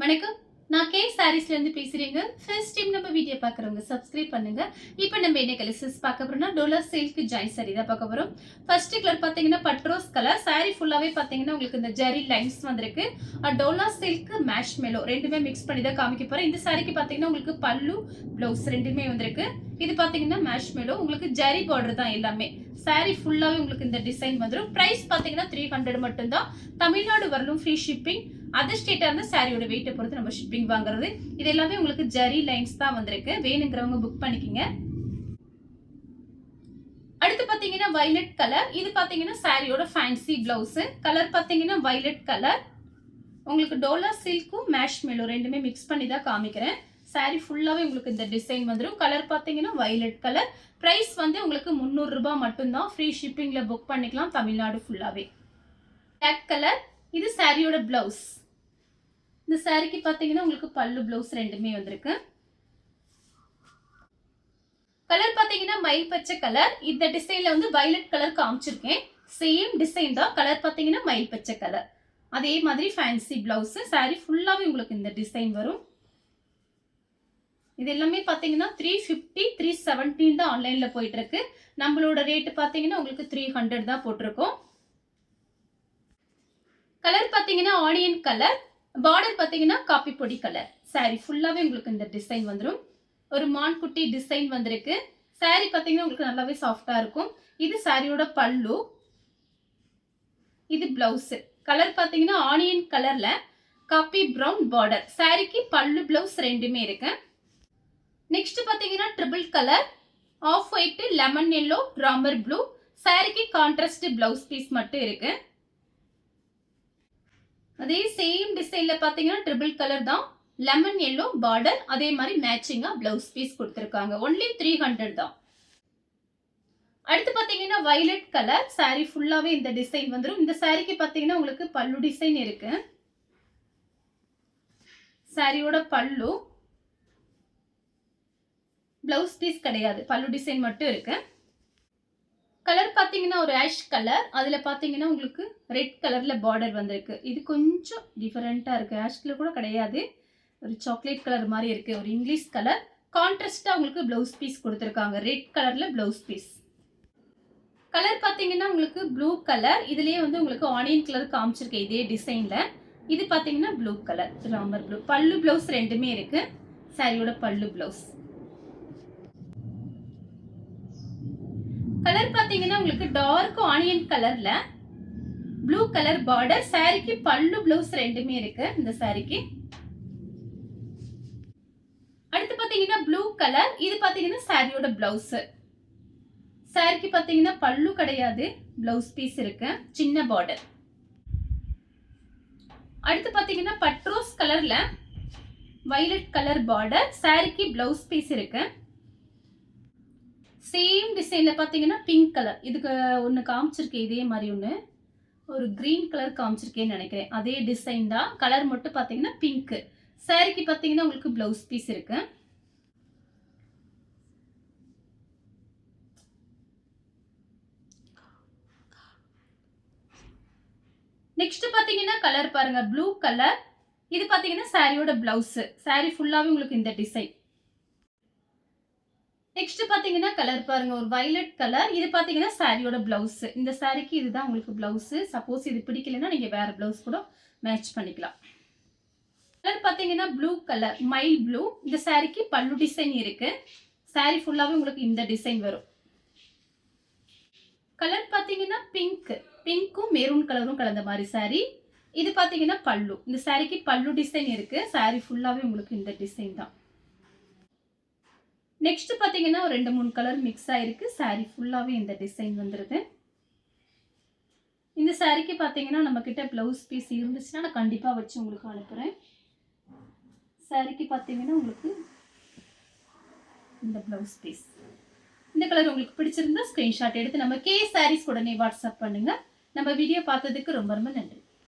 வணக்கம். நான் கே சாரீஸ்ல இருந்து பேசுறேங்க. ஃபர்ஸ்ட் டைம் நம்ம வீடியோ பார்க்குறவங்க சப்ஸ்கிரைப் பண்ணுங்க. இப்போ நம்ம என்ன கலெக்ஷன்ஸ் பார்க்க போறோம்னா டோலா சில்க் ஜாயின் சாரி தான் பார்க்க போறோம். ஃபர்ஸ்ட் கலர் பார்த்தீங்கன்னா பட்ரோஸ் கலர். சாரி ஃபுல்லாவே பார்த்தீங்கன்னா உங்களுக்கு இந்த ஜெரி லைன்ஸ் வந்திருக்கு. டோலா சில்க் மேஷ் மெலோ ரெண்டுமே மிக்ஸ் பண்ணி தான் காமிக்க போறேன். இந்த சாரிக்கு பார்த்தீங்கன்னா உங்களுக்கு பல்லு ப்ளவுஸ் ரெண்டுமே வந்திருக்கு. இது பார்த்தீங்கன்னா மேஷ் மெலோ உங்களுக்கு ஜெரி பார்டர் தான் எல்லாமே. சாரி ஃபுல்லாவே உங்களுக்கு இந்த டிசைன் வந்துடும். பிரைஸ் பார்த்தீங்கன்னா 300 மட்டும் தான். தமிழ்நாடு வரலும் ஃப்ரீ ஷிப்பிங். அதர் ஸ்டேட்டா இருந்தா சாரியோட வெயிட்டை பொறுத்து நம்ம ஷிப்பிங் வாங்குறது. இது எல்லாமே உங்களுக்கு ஜரி லைன்ஸ் தான் வந்திருக்கு. வேணுங்கிறவங்க புக் பண்ணிக்கங்க. அடுத்து பாத்தீங்கன்னா வயலட் கலர். இது பாத்தீங்கன்னா சாரியோட ஃபேன்சி பிளவுஸ். கலர் பாத்தீங்கன்னா வயலட் கலர். உங்களுக்கு டோலா சில்க்கும் மேஷ் மெலோ ரெண்டுமே மிக்ஸ் பண்ணி தான் காமிக்கிறேன். சாரி ஃபுல்லாவே உங்களுக்கு இந்த டிசைன் வந்துடும். கலர் பாத்தீங்கன்னா வயலட் கலர். பிரைஸ் வந்து உங்களுக்கு 300 ரூபாய் மட்டும்தான். ஃப்ரீ ஷிப்பிங்ல புக் பண்ணிக்கலாம் தமிழ்நாடு ஃபுல்லாவே. Black colour. இது சாரியோட பிளவுஸ். இந்த சாரிக்கு பாத்தீங்கன்னா உங்களுக்கு பல்லு பிளவுஸ் ரெண்டுமே வந்திருக்கு. கலர் பாத்தீங்கன்னா மயில் பச்சை கலர். இந்த டிசைன்ல வந்து வயலட் கலர் காமிச்சிருக்கேன். சேம் டிசைன் தான். கலர் பாத்தீங்கன்னா மயில் பச்சை கலர். அதே மாதிரி ஃபேன்சி பிளவுஸ். சாரி ஃபுல்லாவே உங்களுக்கு இந்த டிசைன் வரும். இது எல்லாமே பாத்தீங்கன்னா 350 370 தான் ஆன்லைன்ல போயிட்டு இருக்கு. நம்மளோட ரேட் பாத்தீங்கன்னா உங்களுக்கு 300 தான் போட்டிருக்கோம். கலர் பாத்தீங்கன்னா ஆனியன் கலர். பார்டர் பாத்தீங்கன்னா காப்பி பொடி கலர். சாரி ஃபுல்லாவே உங்களுக்கு இந்த டிசைன் வந்துடும். ஒரு மான் குட்டி டிசைன் வந்திருக்கு. சாரி பாத்தீங்கன்னா உங்களுக்கு நல்லாவே சாஃப்டா இருக்கும். இது சாரியோட பல்லு. இது பிளவுஸ். கலர் பாத்தீங்கன்னா ஆனியன் கலர்ல காப்பி பிரவுன் பார்டர். சாரிக்கு பல்லு பிளவுஸ் ரெண்டுமே இருக்கு. நெக்ஸ்ட் பாத்தீங்கன்னா triple colour, off white, lemon yellow, Ramar blue. சாரிக்கு கான்ட்ராஸ்ட் பிளவுஸ் பீஸ் மட்டும் இருக்கு. அதே சேம் டிசைன்ல பாத்தீங்கன்னா ட்ரிபிள் கலர் தான். Lemon yellow border. அதே மாதிரி மேட்சிங்கா பிளவுஸ் பீஸ் கொடுத்திருக்காங்க. ஒன்லி 300 தான். அடுத்து பாத்தீங்கன்னா வயலட் கலர். சாரி ஃபுல்லாவே இந்த டிசைன் வந்துடும். இந்த சாரிக்கு பாத்தீங்கன்னா உங்களுக்கு பல்லு டிசைன் இருக்கு. சாரியோட பல்லு. பிளவுஸ் பீஸ் கிடையாது. பல்லு டிசைன் மட்டும் இருக்கு. கலர் பாத்தீங்கன்னா ஒரு ஆஷ் கலர். அதுல பாத்தீங்கன்னா உங்களுக்கு ரெட் கலர்ல பார்டர் வந்திருக்கு. இது கொஞ்சம் டிஃபரெண்டா இருக்கு. ஆஷ் கலர் கூட கிடையாது. ஒரு சாக்லேட் கலர் மாதிரி இருக்கு. ஒரு இங்கிலீஷ் கலர். கான்ட்ராஸ்டா உங்களுக்கு பிளவுஸ் பீஸ் கொடுத்திருக்காங்க. ரெட் கலர்ல பிளவுஸ் பீஸ். கலர் பாத்தீங்கன்னா உங்களுக்கு ப்ளூ கலர். இதுலயே வந்து உங்களுக்கு ஆனியன் கலர் காமிச்சிருக்கேன் இதே டிசைன்ல. இது பாத்தீங்கன்னா ப்ளூ கலர், ராமர் ப்ளூ. பல்லு பிளவுஸ் ரெண்டுமே இருக்கு. சாரியோட பல்லு பிளவுஸ். கலர் பாத்தீங்கன்னா உங்களுக்கு டார்க் ஆனியன் கலர்ல ப்ளூ கலர் பார்டர். சாரிக்கு பல்லு பிளவுஸ் ரெண்டுமே இருக்கு. இந்த சாரிக்கு அடுத்து பாத்தீங்கன்னா ப்ளூ கலர். இது பாத்தீங்கன்னா சாரியோட பிளவுஸ். சாரிக்கு பாத்தீங்கன்னா பல்லு கிடையாது. பிளவுஸ் பீஸ் இருக்கு. சின்ன பார்டர். அடுத்து பாத்தீங்கன்னா பட்ரோஸ் கலர்ல வயலட் கலர் பார்டர். சாரிக்கு பிளவுஸ் பீஸ் இருக்கு. சேம் டிசைன்ல பாத்தீங்கன்னா பிங்க் கலர். இதுக்கு ஒன்னு காமிச்சிருக்கேன் இதே மாதிரி ஒன்னு. ஒரு கிரீன் கலர் காமிச்சிருக்கேன்னு நினைக்கிறேன். அதே டிசைன் தான். கலர் மட்டும் பாத்தீங்கன்னா பிங்க். சாரிக்கு பாத்தீங்கன்னா உங்களுக்கு பிளவுஸ் பீஸ் இருக்கு. நெக்ஸ்ட் பாத்தீங்கன்னா கலர் பாருங்க ப்ளூ கலர். இது பாத்தீங்கன்னா சாரியோட பிளவுஸ். சாரி ஃபுல்லாவே உங்களுக்கு இந்த டிசைன். நெக்ஸ்ட் பாத்தீங்கன்னா கலர் பாருங்க ஒரு வயலட் கலர். இது பாத்தீங்கன்னா சாரியோட பிளவுஸ். இந்த சாரிக்கு இதுதான் உங்களுக்கு பிளவுஸ். சப்போஸ் இது பிடிக்கலன்னா நீங்க வேற பிளவுஸ் கூட மேட்ச் பண்ணிக்கலாம். கலர் பாத்தீங்கன்னா ப்ளூ கலர், மைல் ப்ளூ. இந்த சாரிக்கு பல்லு டிசைன் இருக்கு. சாரி ஃபுல்லாவே உங்களுக்கு இந்த டிசைன் வரும். கலர் பாத்தீங்கன்னா பிங்க். பிங்க்கும் மெரூன் கலரும் கலந்த மாதிரி சாரி. இது பாத்தீங்கன்னா பல்லு. இந்த சாரிக்கு பல்லு டிசைன் இருக்கு. சாரி ஃபுல்லாவே உங்களுக்கு இந்த டிசைன் தான். நெக்ஸ்ட் பாத்தீங்கன்னா ஒரு 2-3 கலர் மிக்ஸ் ஆயிருக்கு. சாரி ஃபுல்லாவே இந்த டிசைன் வந்துருது. இந்த சாரிக்கு பாத்தீங்கன்னா நம்ம கிட்ட பிளவுஸ் பீஸ் இருந்துச்சுன்னா நான் கண்டிப்பா வச்சு உங்களுக்கு அனுப்புறேன். சாரிக்கு பாத்தீங்கன்னா உங்களுக்கு இந்த பிளவுஸ் பீஸ். இந்த கலர் உங்களுக்கு பிடிச்சிருந்தா ஸ்கிரீன்ஷாட் எடுத்து நம்ம கே சாரீஸ் உடனே வாட்ஸ்அப் பண்ணுங்க. நம்ம வீடியோ பார்த்ததுக்கு ரொம்ப ரொம்ப நன்றி.